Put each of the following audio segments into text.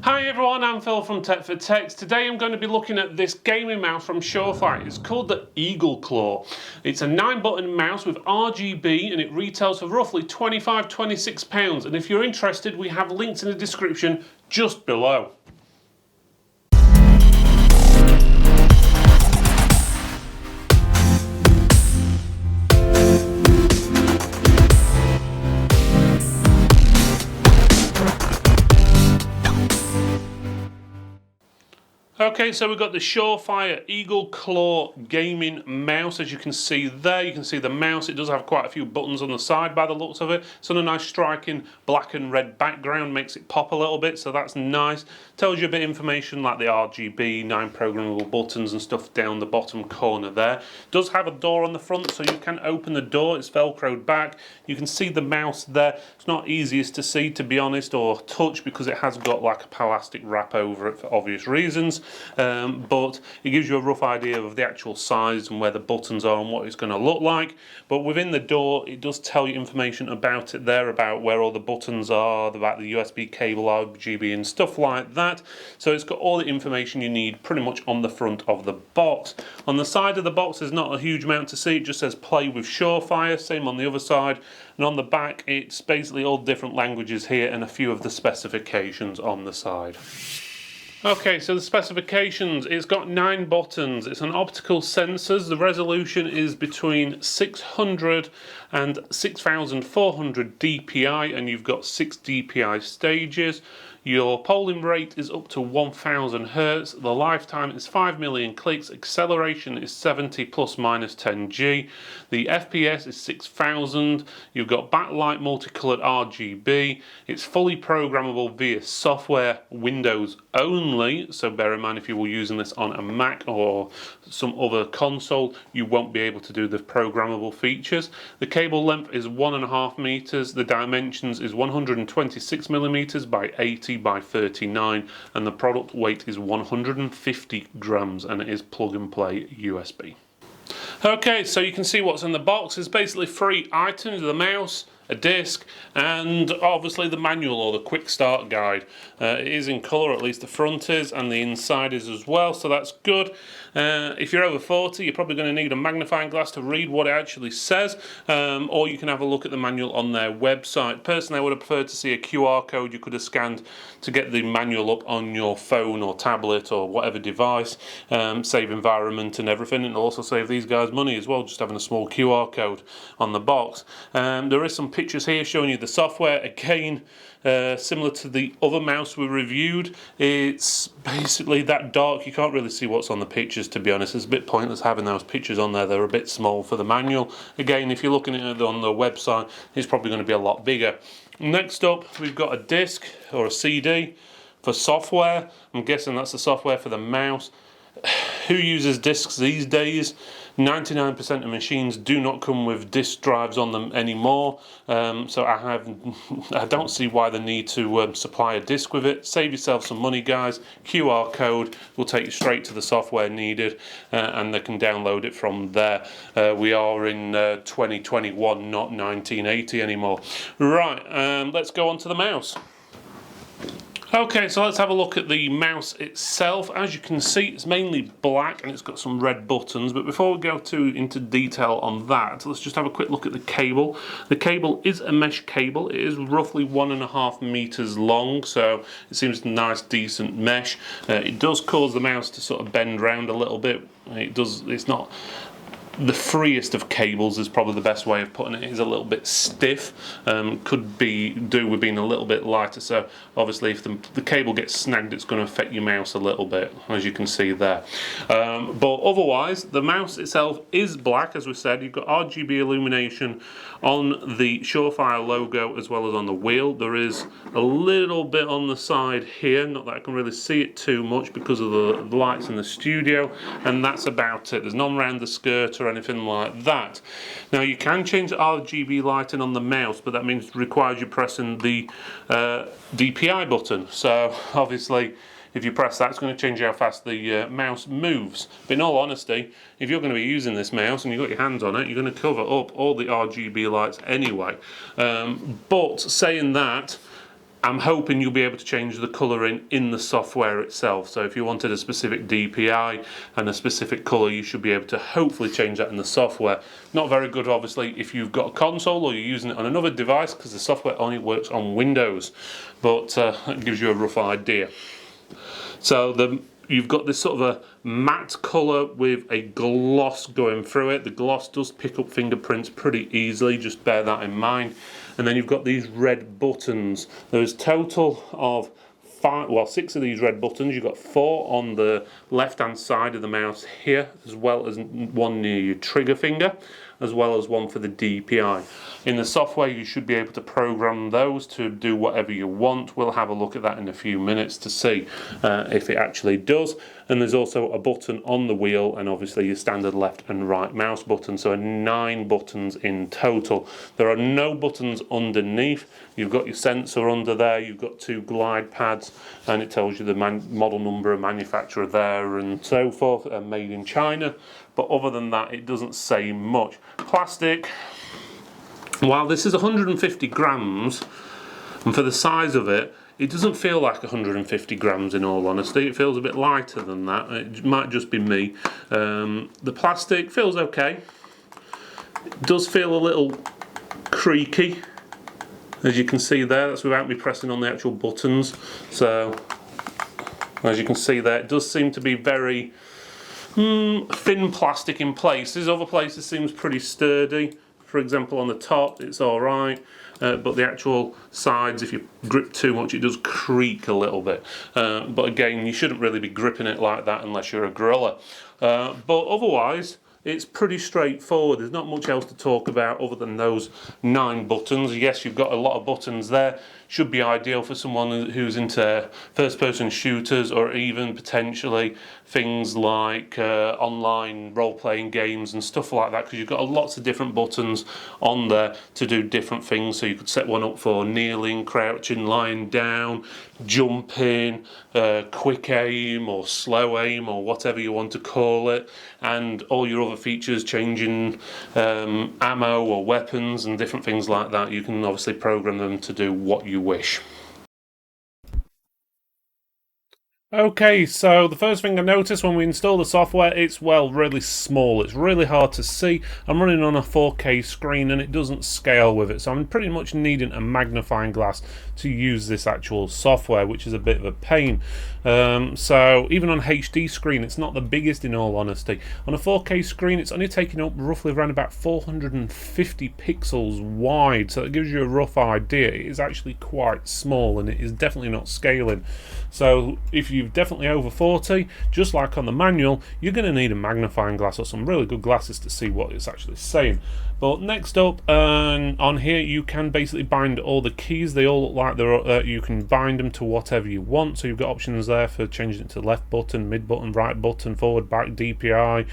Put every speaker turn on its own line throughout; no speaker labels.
Hi everyone, I'm Phil from Tech for Techs. Today I'm going to be looking at this gaming mouse from SUREFIRE. It's called the Eagle Claw. It's a 9-button mouse with RGB and it retails for roughly £25–26. And if you're interested, we have links in the description just below. Okay, so we've got the SUREFIRE Eagle Claw gaming mouse. As you can see there, you can see the mouse. It does have quite a few buttons on the side by the looks of it. It's on a nice striking black and red background, makes it pop a little bit, so that's nice. Tells you a bit of information like the RGB, 9 programmable buttons and stuff down the bottom corner there. It does have a door on the front, so you can open the door. It's velcroed back. You can see the mouse there. It's not easiest to see, to be honest, or touch, because it has got like a plastic wrap over it for obvious reasons. But it gives you a rough idea of the actual size and where the buttons are and what it's going to look like. But within the door, it does tell you information about it there, about where all the buttons are, about the USB cable, RGB and stuff like that. So it's got all the information you need pretty much on the front of the box. On the side of the box, there's not a huge amount to see. It just says play with SUREFIRE, same on the other side. And on the back, it's basically all different languages here and a few of the specifications on the side. Okay, so the specifications, it's got 9 buttons, it's an optical sensors, the resolution is between 600 and 6400 dpi, and you've got 6 dpi stages. Your polling rate is up to 1000 Hertz, the lifetime is 5 million clicks, acceleration is 70 ± 10G, the FPS is 6000, you've got backlight multicolored RGB, it's fully programmable via software, Windows only, so bear in mind if you were using this on a Mac or some other console, you won't be able to do the programmable features. The cable length is 1.5 meters, the dimensions is 126 millimeters by 80 by 39, and the product weight is 150 grams, and it is plug and play USB. Okay, so you can see what's in the box. It's basically 3 items: the mouse, a disc, and obviously the manual or the quick start guide. It is in colour, at least the front is, and the inside is as well, so that's good. If you're over 40, you're probably going to need a magnifying glass to read what it actually says, or you can have a look at the manual on their website. Personally, I would have preferred to see a QR code you could have scanned to get the manual up on your phone or tablet or whatever device, save environment and everything, and it'll also save these guys money as well, just having a small QR code on the box. There is some pictures here showing you the software. Again, similar to the other mouse we reviewed, it's basically that dark, you can't really see what's on the pictures, to be honest. It's a bit pointless having those pictures on there, they're a bit small for the manual. Again, if you're looking at it on the website, it's probably going to be a lot bigger. Next up, we've got a disc or a CD for software. I'm guessing that's the software for the mouse. Who uses discs these days? 99% of machines do not come with disk drives on them anymore, so I don't see why they need to supply a disk with it. Save yourself some money, guys. QR code will take you straight to the software needed, and they can download it from there. We are in 2021, not 1980 anymore. Right, let's go on to the mouse. Okay, so let's have a look at the mouse itself. As you can see, it's mainly black and it's got some red buttons, but before we go into detail on that, let's just have a quick look at the cable. The cable is a mesh cable. It is roughly 1.5 meters long, so it seems a nice, decent mesh. It does cause the mouse to sort of bend round a little bit. It's not the freest of cables, is probably the best way of putting it. It is a little bit stiff, could do with being a little bit lighter, so obviously if the cable gets snagged, it's going to affect your mouse a little bit, as you can see there. But otherwise, the mouse itself is black, as we said. You've got RGB illumination on the SUREFIRE logo as well as on the wheel. There is a little bit on the side here, not that I can really see it too much because of the lights in the studio, and that's about it. There's none around the skirt or anything like that. Now you can change the RGB lighting on the mouse, but that means it requires you pressing the DPI button. So obviously if you press that, it's going to change how fast the mouse moves. But in all honesty, if you're going to be using this mouse and you've got your hands on it, you're going to cover up all the RGB lights anyway. But saying that, I'm hoping you'll be able to change the colouring in the software itself. So if you wanted a specific DPI and a specific colour, you should be able to hopefully change that in the software. Not very good, obviously, if you've got a console or you're using it on another device, because the software only works on Windows. But it gives you a rough idea. So you've got this sort of a matte colour with a gloss going through it. The gloss does pick up fingerprints pretty easily, just bear that in mind. And then you've got these red buttons. There's a total of 6 of these red buttons. You've got 4 on the left hand side of the mouse here, as well as one near your trigger finger, as well as one for the DPI. In the software you should be able to program those to do whatever you want. We'll have a look at that in a few minutes to see if it actually does. And there's also a button on the wheel, and obviously your standard left and right mouse button, so 9 buttons in total. There are no buttons underneath. You've got your sensor under there, you've got 2 glide pads, and it tells you the model number and manufacturer there and so forth, made in China. But other than that, it doesn't say much. Plastic, while this is 150 grams, and for the size of it, it doesn't feel like 150 grams in all honesty. It feels a bit lighter than that. It might just be me. The plastic feels okay. It does feel a little creaky, as you can see there. That's without me pressing on the actual buttons. So, as you can see there, it does seem to be very thin plastic in places. Other places seems pretty sturdy. For example, on the top it's alright, but the actual sides, if you grip too much, it does creak a little bit. But again, you shouldn't really be gripping it like that unless you're a gorilla. But otherwise, it's pretty straightforward. There's not much else to talk about other than those 9 buttons. Yes, you've got a lot of buttons there. Should be ideal for someone who's into first-person shooters, or even potentially things like online role-playing games and stuff like that, because you've got lots of different buttons on there to do different things. So you could set one up for kneeling, crouching, lying down, jumping, quick aim or slow aim, or whatever you want to call it, and all your other features, changing ammo or weapons and different things like that. You can obviously program them to do what you wish. Okay, so the first thing I noticed when we install the software, it's, well, really small. It's really hard to see. I'm running on a 4K screen and it doesn't scale with it, so I'm pretty much needing a magnifying glass to use this actual software, which is a bit of a pain. So even on HD screen, it's not the biggest in all honesty. On a 4K screen, it's only taking up roughly around about 450 pixels wide, so it gives you a rough idea. It is actually quite small and it is definitely not scaling. So if you're definitely over 40, just like on the manual, you're going to need a magnifying glass or some really good glasses to see what it's actually saying. But next up, on here you can basically bind all the keys. They all look like they're you can bind them to whatever you want. So you've got options there for changing it to left button, mid button, right button, forward, back, DPI,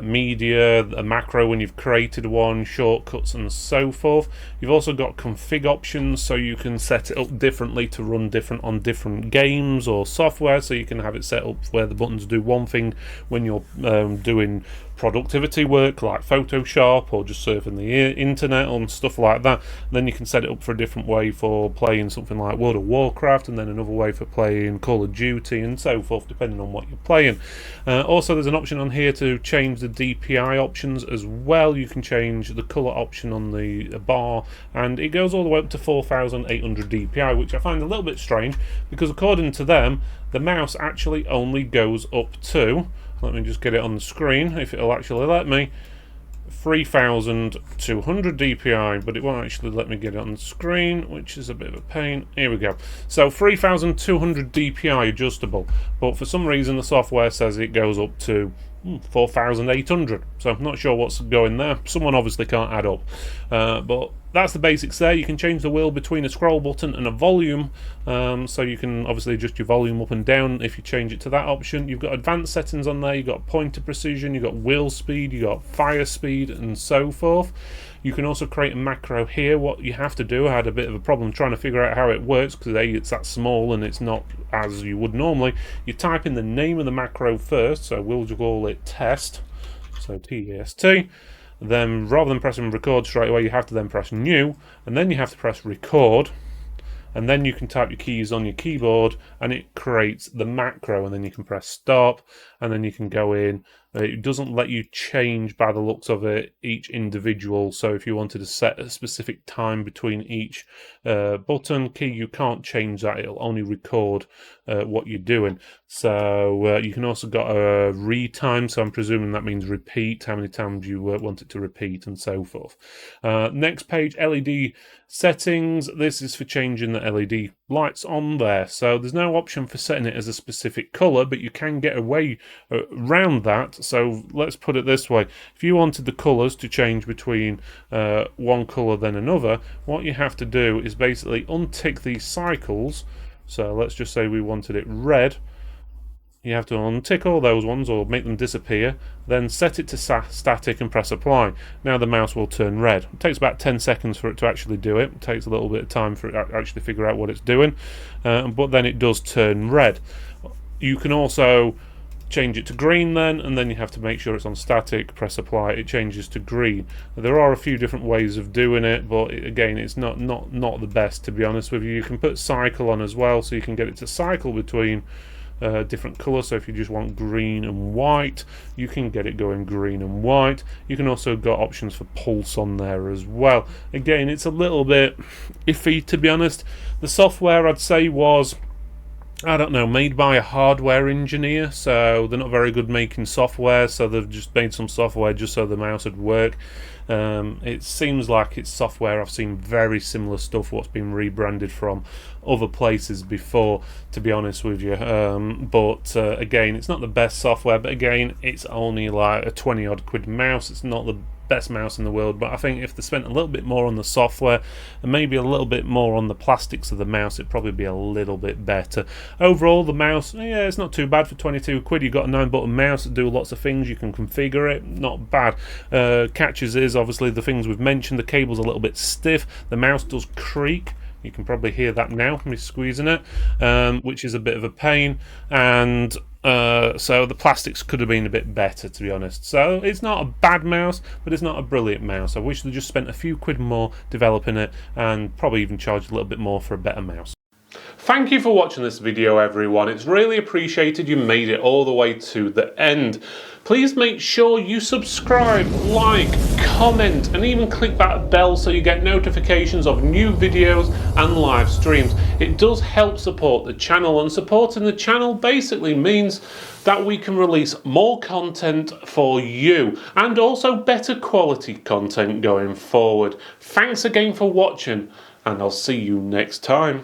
media, a macro when you've created one, shortcuts and so forth. You've also got config options, so you can set it up differently to run different on different games or software. So you can have it set up where the buttons do one thing when you're doing productivity work like Photoshop or just surfing the internet and stuff like that. Then you can set it up for a different way for playing something like World of Warcraft, and then another way for playing Call of Duty and so forth, depending on what you're playing. Also, there's an option on here to change the DPI options as well. You can change the color option on the bar, and it goes all the way up to 4800 DPI, which I find a little bit strange, because according to them, the mouse actually only goes up to, let me just get it on the screen if it'll actually let me, 3200 DPI, but it won't actually let me get it on the screen, which is a bit of a pain. Here we go. So 3200 DPI adjustable, but for some reason the software says it goes up to 4800, so I'm not sure what's going there. Someone obviously can't add up, but that's the basics there. You can change the wheel between a scroll button and a volume, so you can obviously adjust your volume up and down if you change it to that option. You've got advanced settings on there, you've got pointer precision, you've got wheel speed, you've got fire speed and so forth. You can also create a macro here. What you have to do, I had a bit of a problem trying to figure out how it works, because A, it's that small and it's not as you would normally. You type in the name of the macro first, so we'll call it test, so T-E-S-T. Then rather than pressing record straight away, you have to then press new, and then you have to press record, and then you can type your keys on your keyboard and it creates the macro, and then you can press stop, and then you can go in. It doesn't let you change, by the looks of it, each individual. So if you wanted to set a specific time between each button key, you can't change that. It'll only record what you're doing. So you can also got a retime, so I'm presuming that means repeat, how many times you want it to repeat, and so forth. Next page, LED settings. This is for changing the LED lights on there. So there's no option for setting it as a specific color, but you can get away around that. So let's put it this way: if you wanted the colors to change between one color then another, what you have to do is basically untick these cycles. So let's just say we wanted it red. You have to untick all those ones or make them disappear, then set it to static and press apply. Now the mouse will turn red. It takes about 10 seconds for it to actually do it. It takes a little bit of time for it to actually figure out what it's doing, but then it does turn red. You can also change it to green then, and then you have to make sure it's on static, press apply, it changes to green. There are a few different ways of doing it, but again, it's not the best, to be honest with you. You can put cycle on as well, so you can get it to cycle between different colours. So if you just want green and white, you can get it going green and white. You can also got options for pulse on there as well. Again, it's a little bit iffy, to be honest. The software, I'd say, was, I don't know, made by a hardware engineer, so they're not very good making software, so they've just made some software just so the mouse would work. It seems like it's software. I've seen very similar stuff what's been rebranded from other places before, to be honest with you, but again, it's not the best software, but again, it's only like a 20 odd quid mouse. It's not the best mouse in the world, but I think if they spent a little bit more on the software and maybe a little bit more on the plastics of the mouse, it'd probably be a little bit better. Overall, the mouse, yeah, it's not too bad for 22 quid. You've got a 9-button mouse that do lots of things. You can configure it, not bad. Catches is obviously the things we've mentioned. The cable's a little bit stiff. The mouse does creak. You can probably hear that now from me squeezing it, which is a bit of a pain, and so the plastics could have been a bit better, to be honest. So it's not a bad mouse, but it's not a brilliant mouse. I wish they just spent a few quid more developing it, and probably even charged a little bit more for a better mouse. Thank you for watching this video, everyone. It's really appreciated you made it all the way to the end. Please make sure you subscribe, like, comment, and even click that bell so you get notifications of new videos and live streams. It does help support the channel, and supporting the channel basically means that we can release more content for you, and also better quality content going forward. Thanks again for watching, and I'll see you next time.